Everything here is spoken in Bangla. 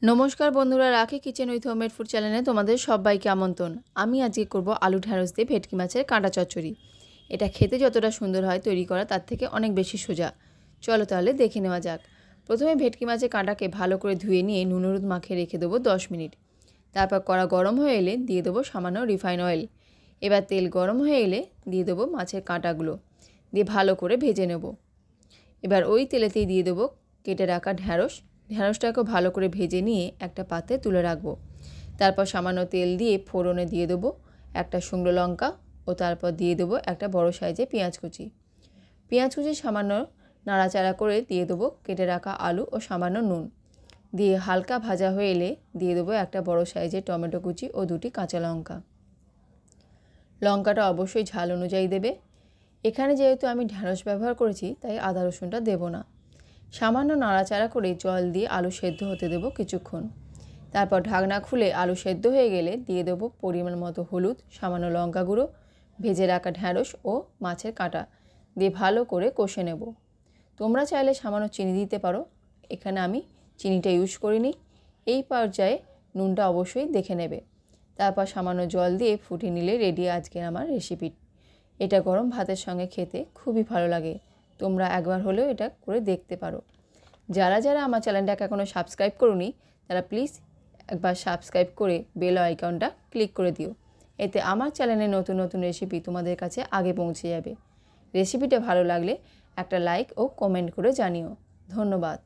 নমস্কার বন্ধুরা, রাখি কিচেন উইথ হোমমেড ফুড চ্যানেলে তোমাদের সবাইকে আমন্ত্রণ। আমি আজকে করব আলু ঢ্যাঁড়স দিয়ে ভেটকি মাছের কাঁটা চচ্চড়ি। এটা খেতে যতটা সুন্দর হয় তৈরি করা তার থেকে অনেক বেশি সোজা। চলো তাহলে দেখে নেওয়া যাক। প্রথমে ভেটকি মাছের কাঁটাকে ভালো করে ধুয়ে নিয়ে নুন হলুদ মাখিয়ে রেখে দেবো 10 মিনিট। তারপর কড়া গরম হয়ে এলে দিয়ে দেবো সামান্য রিফাইন অয়েল। এবার তেল গরম হয়ে এলে দিয়ে দেবো মাছের কাঁটাগুলো, দিয়ে ভালো করে ভেজে নেব। এবার ওই তেলেতেই দিয়ে দেবো কেটে রাখা ঢ্যাঁড়সটাকে ভালো করে ভেজে নিয়ে একটা পাত্রে তুলে রাখবো। তারপর সামান্য তেল দিয়ে ফোড়নে দিয়ে দেবো একটা শুকনো লঙ্কা ও তারপর দিয়ে দেবো একটা বড় সাইজে পেঁয়াজ কুচি সামান্য নাড়াচাড়া করে দিয়ে দেবো কেটে রাখা আলু ও সামান্য নুন দিয়ে হালকা ভাজা হয়ে এলে দিয়ে দেবো একটা বড় সাইজের টমেটো কুচি ও 2টি কাঁচা লঙ্কাটা অবশ্যই ঝাল অনুযায়ী দেবে। এখানে যেহেতু আমি ঢ্যাঁড়স ব্যবহার করেছি তাই আদা রসুনটা দেবো না। সামান্য নাড়াচাড়া করে জল দিয়ে আলু সেদ্ধ হতে দেবো কিছুক্ষণ। তারপর ঢাকনা খুলে আলু সেদ্ধ হয়ে গেলে দিয়ে দেবো পরিমাণ মতো হলুদ, সামান্য লঙ্কা গুঁড়ো, ভেজে রাখা ঢ্যাঁড়স ও মাছের কাঁটা দিয়ে ভালো করে কষে নেব। তোমরা চাইলে সামান্য চিনি দিতে পারো, এখানে আমি চিনিটা ইউজ করিনি। এই পর্যায়ে নুনটা অবশ্যই দেখে নেবে। তারপর সামান্য জল দিয়ে ফুটিয়ে নিলে রেডি আজকের আমার রেসিপি। এটা গরম ভাতের সঙ্গে খেতে খুবই ভালো লাগে। তোমরা একবার হলেও এটা করে দেখতে পারো। যারা আমার চ্যানেলটাকে এখনও সাবস্ক্রাইব করোনি তারা প্লিজ একবার সাবস্ক্রাইব করে বেল আইকনটা ক্লিক করে দিও। এতে আমার চ্যানেলে নতুন নতুন রেসিপি তোমাদের কাছে আগে পৌঁছে যাবে। রেসিপিটা ভালো লাগলে একটা লাইক ও কমেন্ট করে জানিও। ধন্যবাদ।